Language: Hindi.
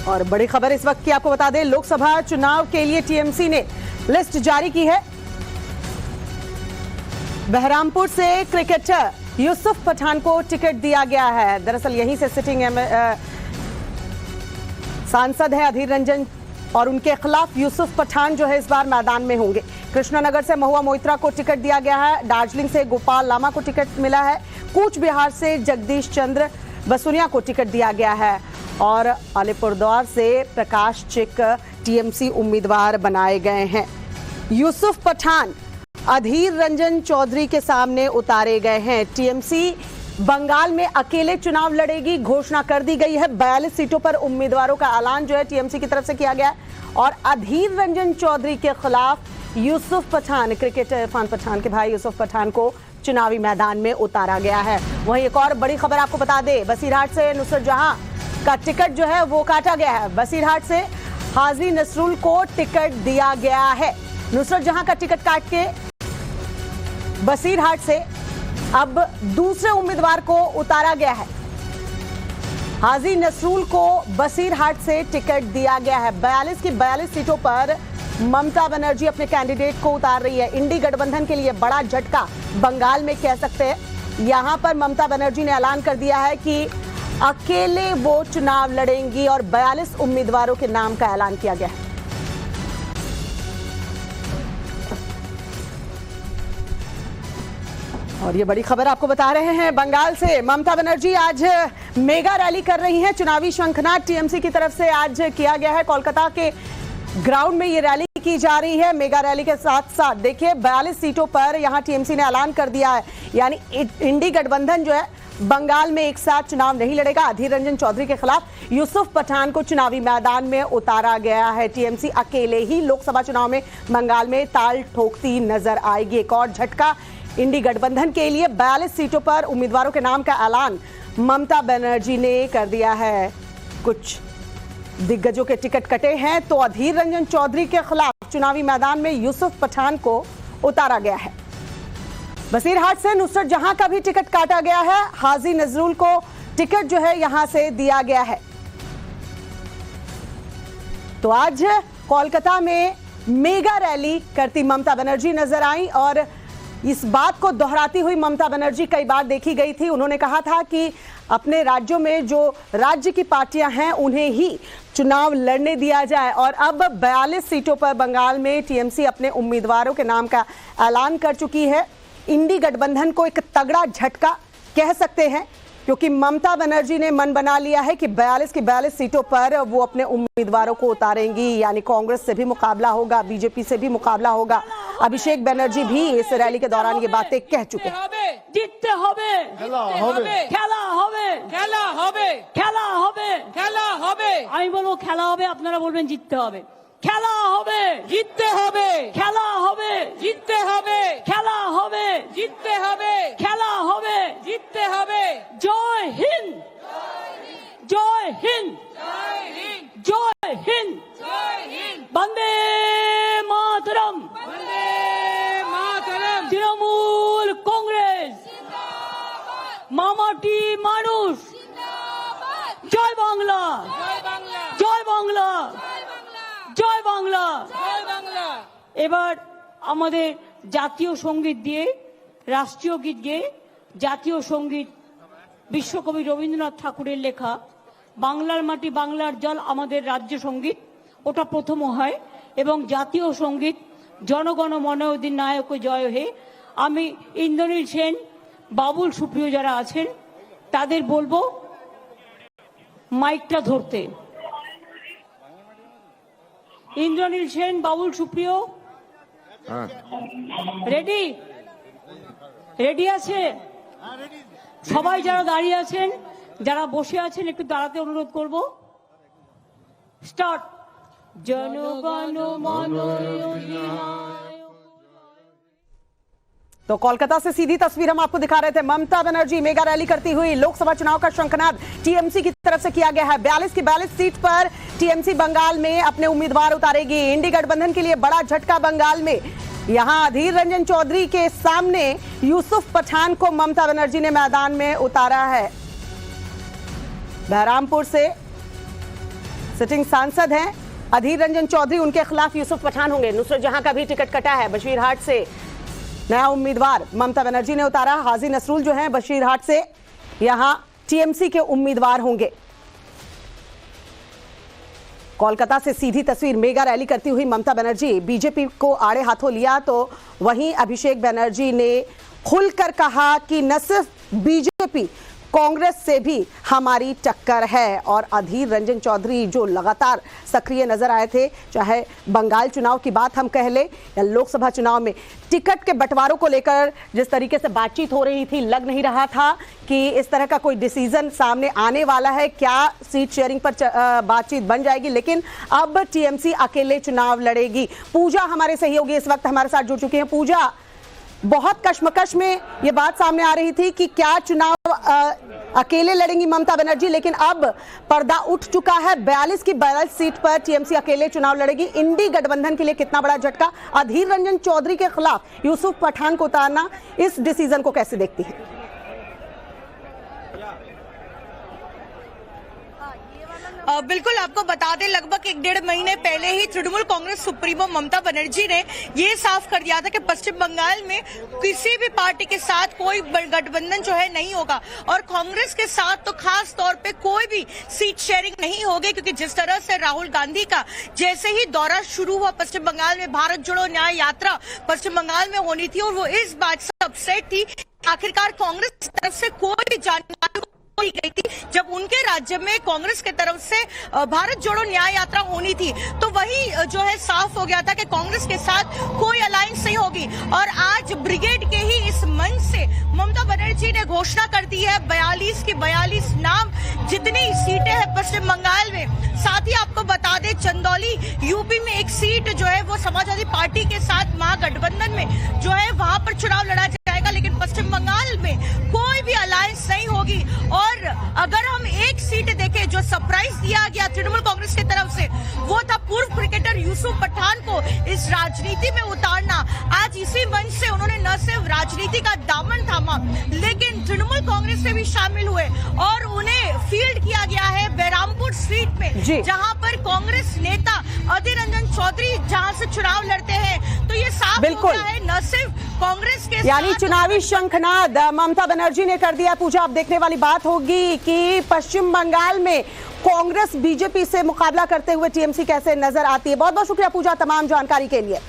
और बड़ी खबर इस वक्त की आपको बता दें, लोकसभा चुनाव के लिए टीएमसी ने लिस्ट जारी की है। बहरामपुर से क्रिकेटर यूसुफ पठान को टिकट दिया गया है। दरअसल यहीं से सिटिंग सांसद है अधीर रंजन और उनके खिलाफ यूसुफ पठान जो है इस बार मैदान में होंगे। कृष्णनगर से महुआ मोइत्रा को टिकट दिया गया है। दार्जिलिंग से गोपाल लामा को टिकट मिला है। कूच बिहार से जगदीश चंद्र बसुनिया को टिकट दिया गया है और अलीपुरद्वार से प्रकाश चिक टीएमसी उम्मीदवार बनाए गए हैं। यूसुफ पठान अधीर रंजन चौधरी के सामने उतारे गए हैं। टीएमसी बंगाल में अकेले चुनाव लड़ेगी, घोषणा कर दी गई है। 42 सीटों पर उम्मीदवारों का ऐलान जो है टीएमसी की तरफ से किया गया है और अधीर रंजन चौधरी के खिलाफ यूसुफ पठान, क्रिकेटर इरफान पठान के भाई यूसुफ पठान को चुनावी मैदान में उतारा गया है। वहीं एक और बड़ी खबर आपको बता दें, बसीरहाट से नुसरत जहां का टिकट जो है वो काटा गया है। बसीरहाट से हाजी नसरुल को टिकट दिया गया है। नुसरत जहां का टिकट काट के बसीरहाट से अब दूसरे उम्मीदवार को उतारा गया है। हाजी नसरुल को बसीरहाट से टिकट दिया गया है। 42 की 42 सीटों पर ममता बनर्जी अपने कैंडिडेट को उतार रही है। इंडी गठबंधन के लिए बड़ा झटका बंगाल में कह सकते हैं। यहां पर ममता बनर्जी ने ऐलान कर दिया है कि अकेले वो चुनाव लड़ेंगी और 42 उम्मीदवारों के नाम का ऐलान किया गया है। और ये बड़ी खबर आपको बता रहे हैं, बंगाल से ममता बनर्जी आज मेगा रैली कर रही हैं। चुनावी शंखनाद टीएमसी की तरफ से आज किया गया है। कोलकाता के ग्राउंड में ये रैली की जा रही है। मेगा रैली के साथ साथ देखिए 42 सीटों पर यहां टीएमसी ने ऐलान कर दिया है, यानी इंडी गठबंधन जो है बंगाल में एक साथ चुनाव नहीं लड़ेगा। अधीर रंजन चौधरी के खिलाफ यूसुफ पठान को चुनावी मैदान में उतारा गया है। टीएमसी अकेले ही लोकसभा चुनाव में बंगाल में ताल ठोकती नजर आएगी। एक और झटका इंडी गठबंधन के लिए 42 सीटों पर उम्मीदवारों के नाम का ऐलान ममता बनर्जी ने कर दिया है। कुछ दिग्गजों के टिकट कटे हैं तो अधीर रंजन चौधरी के खिलाफ चुनावी मैदान में यूसुफ पठान को उतारा गया है। बसीरहाट से नुसरत जहां का भी टिकट काटा गया है। हाजी नजरुल को टिकट जो है यहां से दिया गया है। तो आज कोलकाता में मेगा रैली करती ममता बनर्जी नजर आई और इस बात को दोहराती हुई ममता बनर्जी कई बार देखी गई थी। उन्होंने कहा था कि अपने राज्यों में जो राज्य की पार्टियां हैं उन्हें ही चुनाव लड़ने दिया जाए और अब 42 सीटों पर बंगाल में टीएमसी अपने उम्मीदवारों के नाम का ऐलान कर चुकी है। इंडी गठबंधन को एक तगड़ा झटका कह सकते हैं क्योंकि ममता बनर्जी ने मन बना लिया है कि 42 की 42 सीटों पर वो अपने उम्मीदवारों को उतारेंगी, यानी कांग्रेस से भी मुकाबला होगा, बीजेपी से भी मुकाबला होगा। अभिषेक बनर्जी भी इस रैली के दौरान ये बातें कह चुके हैं। जीतते होबे, खेला होबे, खेला होबे, खेला होबे, खेला होबे, खेला होबे। আমি বলবো খেলা হবে, আপনারা বলবেন জিততে হবে। খেলা হবে, জিততে হবে, খেলা হবে, জিততে হবে, খেলা হবে, জিততে হবে, খেলা হবে, জিততে হবে। জয় হিন্দ, জয় হিন্দ, জয় হিন্দ, জয় হিন্দ, জয় হিন্দ। বন্দে মাতরম, বন্দে মাতরম। তৃণমূল কংগ্রেস জিন্দাবাদ, মামাটি মানুষ জিন্দাবাদ। জয় বাংলা, জয় বাংলা, জয় বাংলা, জয় বাংলা, জয় বাংলা। এবার আমাদের জাতীয় সঙ্গীত দিয়ে, রাষ্ট্রীয় গীত গেয়ে জাতীয় সঙ্গীত বিশ্বকবি রবীন্দ্রনাথ ঠাকুরের লেখা বাংলার মাটি বাংলার জল আমাদের রাজ্য সঙ্গীত, ওটা প্রথম হয় এবং জাতীয় সঙ্গীত জনগণ মন অধিনায়ক জয় হে। আমি ইন্দ্রনীল সেন, বাবুল সুপ্রিয় যারা আছেন তাদের বলবো মাইকটা ধরতে। ইন্দ্রনীল সেন, বাবুল সুপ্রিয় রেডি, রেডি আছে সবাই? যারা দাঁড়িয়ে আছেন, যারা বসে আছেন একটু দাঁড়াতে অনুরোধ করব। স্টার্ট। জনগণ মন অধিনায়ক। तो कोलकाता से सीधी तस्वीर हम आपको दिखा रहे थे। ममता बनर्जी मेगा रैली करती हुई। लोकसभा चुनाव का शंखनाद टीएमसी की तरफ से किया गया है। 42 की 42 सीट पर टीएमसी बंगाल में अपने उम्मीदवार उतारेगी। इंडी गठबंधन के लिए बड़ा झटका बंगाल में। यहां अधीर रंजन चौधरी के सामने यूसुफ पठान को ममता बनर्जी ने मैदान में उतारा है। बहरामपुर से सिटिंग सांसद हैं अधीर रंजन चौधरी, उनके खिलाफ यूसुफ पठान होंगे। नुसरत जहां का भी टिकट कटा है। बशीरहाट से नया उम्मीदवार ममता बनर्जी ने उतारा। हाजी नसरुल जो हैं बशीरहाट से, यहां टीएमसी के उम्मीदवार होंगे। कोलकाता से सीधी तस्वीर, मेगा रैली करती हुई ममता बनर्जी बीजेपी को आड़े हाथों लिया, तो वहीं अभिषेक बनर्जी ने खुलकर कहा कि न सिर्फ बीजेपी, कांग्रेस से भी हमारी टक्कर है। और अधीर रंजन चौधरी जो लगातार सक्रिय नजर आए थे, चाहे बंगाल चुनाव की बात हम कह ले या लोकसभा चुनाव में टिकट के बंटवारों को लेकर जिस तरीके से बातचीत हो रही थी, लग नहीं रहा था कि इस तरह का कोई डिसीजन सामने आने वाला है। क्या सीट शेयरिंग पर बातचीत बन जाएगी? लेकिन अब टीएमसी अकेले चुनाव लड़ेगी। पूजा हमारे सहयोगी इस वक्त हमारे साथ जुड़ चुकी हैं। पूजा, बहुत कश्मकश में ये बात सामने आ रही थी कि क्या चुनाव अकेले लड़ेंगी ममता बनर्जी, लेकिन अब पर्दा उठ चुका है। 42 की 42 सीट पर टीएमसी अकेले चुनाव लड़ेगी। इंडी गठबंधन के लिए कितना बड़ा झटका। अधीर रंजन चौधरी के खिलाफ यूसुफ पठान को उतारना, इस डिसीजन को कैसे देखती है? बिल्कुल, आपको बता दें लगभग 1-1.5 महीने पहले ही तृणमूल कांग्रेस सुप्रीमो ममता बनर्जी ने ये साफ कर दिया था कि पश्चिम बंगाल में किसी भी पार्टी के साथ कोई गठबंधन जो है नहीं होगा, और कांग्रेस के साथ तो खास तौर पे कोई भी सीट शेयरिंग नहीं होगी, क्योंकि जिस तरह से राहुल गांधी का जैसे ही दौरा शुरू हुआ पश्चिम बंगाल में, भारत जोड़ो न्याय यात्रा पश्चिम बंगाल में होनी थी, और वो इस बात से अपसेट थी आखिरकार कांग्रेस की तरफ से कोई भी जानकारी गई थी जब उनके राज्य में कांग्रेस की तरफ से भारत जोड़ो न्याय यात्रा होनी थी, तो वही जो है साफ हो गया था कि कांग्रेस के साथ कोई अलायंस नहीं होगी। और आज ब्रिगेड के ही इस मंच से ममता बनर्जी ने घोषणा कर दी है 42 की 42 नाम जितनी सीटें हैं पश्चिम बंगाल में। साथ ही आपको बता दें चंदौली यूपी में एक सीट जो है वो समाजवादी पार्टी के साथ महागठबंधन में जो है वहां पर चुनाव लड़ा जाएगा, लेकिन पश्चिम बंगाल में कोई भी अलायंस नहीं होगी। और अगर हम एक सीट देखें जो सरप्राइज दिया गया तृणमूल कांग्रेस की तरफ से, वो था पूर्व क्रिकेटर यूसुफ पठान को इस राजनीति में उतारना। आज इसी मंच से उन्होंने न सिर्फ राजनीति का दामन थामा, लेकिन तृणमूल कांग्रेस से भी शामिल हुए और उन्हें फील्ड किया गया है बहरामपुर सीट में, जहां पर कांग्रेस नेता अधीर रंजन चौधरी जहां से चुनाव लड़ते हैं। तो ये साफ हो गया है न सिर्फ कांग्रेस के, यानी चुनावी शंखनाद ममता बनर्जी ने कर दिया। पूजा, अब देखने वाली बात होगी कि पश्चिम बंगाल में कांग्रेस बीजेपी से मुकाबला करते हुए टीएमसी कैसे नजर आती है। बहुत बहुत शुक्रिया पूजा तमाम जानकारी के लिए।